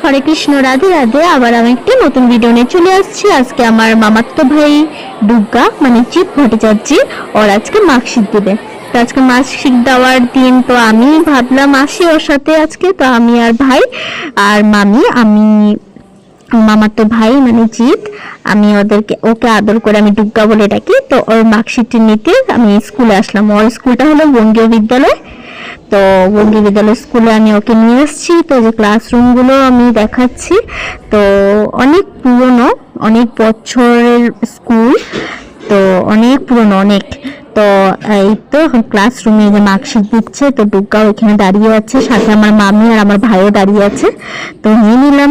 হরে কৃষ্ণ, রাধে রাধে। আবার আমি একটি নতুন ভিডিও নিয়ে চলে আসছি। আজকে আমার মামাতো ভাই দুর্গা মানে চিপ ভট্টাচার্য ওর আজকে মার্কশিট দেবে। তো আজকে মার্কশিট দেওয়ার দিন, তো আমি ভাবলাম আসি ওর সাথে আজকে। তো আমি আর ভাই আর মামি, আমি মামাতো ভাই মানে জিৎ, আমি ওকে আদর করে আমি দুর্গা বলে ডাকি। তো ওর মার্কশিটটি নিতে আমি স্কুলে আসলাম। ওর স্কুলটা হলো বঙ্গীয় বিদ্যালয়। তো বঙ্গীয় বিদ্যালয় স্কুলে আমি ওকে নিয়ে এসেছি। তো যে ক্লাসরুমগুলো আমি দেখাচ্ছি, তো অনেক পুরনো, অনেক বছরের স্কুল, তো অনেক পুরনো অনেক। তো এই তো এখন ক্লাসরুমে যে মার্কশিট দিচ্ছে, তো দুর্গা ওইখানে দাঁড়িয়ে আছে, সাথে আমার মামি আর আমার ভাইও দাঁড়িয়ে আছে। তো নিয়ে নিলাম।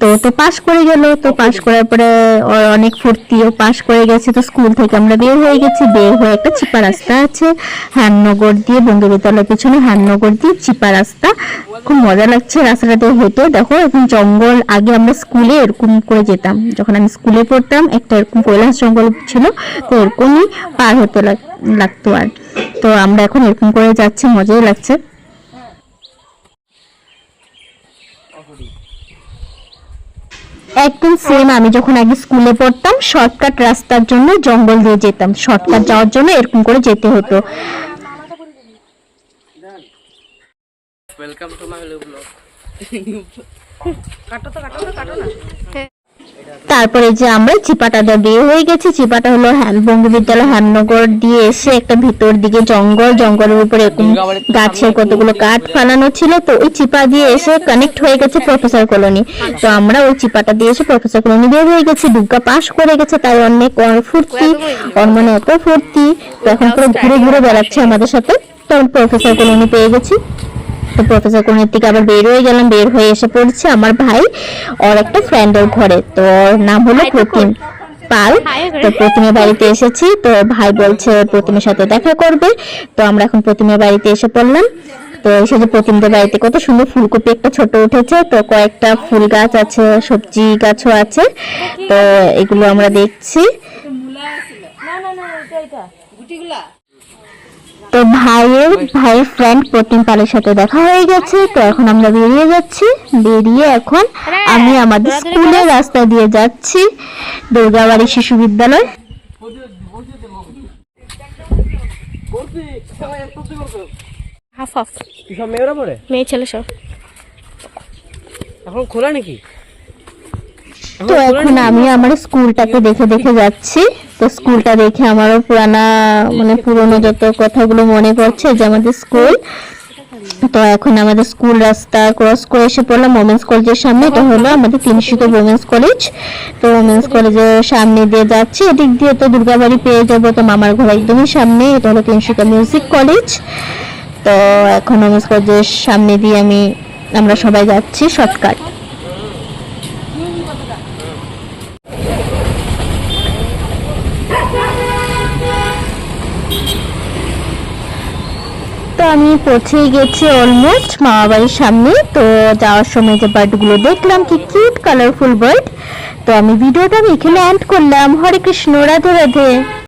তো তো পাশ করে গেল। তো পাশ করার পরে ওর অনেক ফুর্তি, ও পাশ করে গেছে। তো স্কুল থেকে আমরা বের হয়ে গেছি। বের হয়ে একটা চিপা রাস্তা আছে হ্যামনগর দিয়ে, বঙ্গীয় বিদ্যালয়ের পেছনে হ্যামনগর দিয়ে চিপা রাস্তা। খুব মজা লাগছে রাস্তাটাতে হেঁটে। দেখো এখন জঙ্গল, আগে আমরা স্কুলে এরকম করে যেতাম, যখন আমি স্কুলে পড়তাম একটা এরকম কৈলাস জঙ্গল ছিল, তো এরকমই পার হতে লাগতো। আর তো আমরা এখন এরকম করে যাচ্ছি, মজাই লাগছে। একদম সেম আমি যখন আগে স্কুলে পড়তাম, শর্টকাট রাস্তার জন্য জঙ্গল দিয়ে যেতাম, শর্টকাট যাওয়ার জন্য এরকম করে যেতে হতো। Welcome to my blog. কাটো না। তারপরে যে আমরা চিপাটাটা বের হয়ে গেছি। চিপাটা হলো বঙ্গীয় বিদ্যালয় হ্যামনগর দিয়ে এসে একটা ভিতর দিকে জঙ্গল, জঙ্গলের উপরে এরকম গাছের কতগুলো কাঠ ফালানো ছিল। তো ওই চিপা দিয়ে এসে কানেক্ট হয়ে গেছে প্রফেসর কলোনি। তো আমরা ওই চিপাটা দিয়ে এসে প্রফেসর কলোনি বের হয়ে গেছি। দুর্গা পাশ করে গেছে, তাই অনেক ফুর্তি, ওর মনে এত ফুর্তি। তো এখন পুরো ঘুরে ঘুরে বেড়াচ্ছে আমাদের সাথে। তো প্রফেসর কলোনি পেয়ে গেছি। তো প্রফেসর কলোনির থেকে আবার বের হয়ে গেলাম। বের হয়ে এসে পড়ছে আমার ভাই ওর একটা ফ্রেন্ডের ঘরে। তো ওর নাম হলো প্রতিম পাল। তো প্রতিমের বাড়িতে এসেছি। তো ভাই বলছে প্রতিমের সাথে দেখা করবে। তো আমরা এখন প্রতিমের বাড়িতে এসে পড়লাম। তো এসে যে প্রতিমদের বাড়িতে কত সুন্দর ফুলকপি একটা ছোট উঠেছে। তো কয়েকটা ফুল গাছ আছে, সবজি গাছও আছে। তো এগুলো আমরা দেখছি। তো ভাইয়ের ফ্রেন্ড প্রতিম পালের সাথে দেখা হয়ে গেছে। তো এখন আমরা বেরিয়ে যাচ্ছি। বেরিয়ে এখন আমি আমাদের স্কুলের রাস্তা দিয়ে যাচ্ছি, দুর্গাবাড়ি শিশু বিদ্যালয়। হাফ হাফ সব মেয়েরা পড়ে, মেয়ে ছেলে সব। এখন খোলা নাকি? তো এখন আমি আমার স্কুলটাকে দেখে দেখে যাচ্ছি। তো স্কুলটা দেখে আমারও পুরনো যত কথাগুলো মনে পড়ছে, যে আমাদের স্কুল। তো এখন আমাদের স্কুল রাস্তা ক্রস করে এসে পড়লাম ওমেন্স কলেজের সামনে। এটা হলো আমাদের তিনশিত ওমেন্স কলেজ। তো ওমেন্স কলেজের সামনে দিয়ে যাচ্ছি। এদিক দিয়ে তো দুর্গাবাড়ি পেয়ে যাবো। তো মামার ঘর একদমই সামনে। এটা হলো তিনশিত মিউজিক কলেজ। তো এখন ওমেন্স কলেজের সামনে দিয়ে আমরা সবাই যাচ্ছি শর্টকাট। তো আমি পৌঁছেই গেছি অলমোস্ট মামা বাড়ির সামনে। তো যাওয়ার সময় যে বার্ডগুলো দেখলাম, কি কিউট কালারফুল বার্ড। তো আমি ভিডিওটা এখানে এন্ড করলাম। হরে কৃষ্ণ, রাধে রাধে।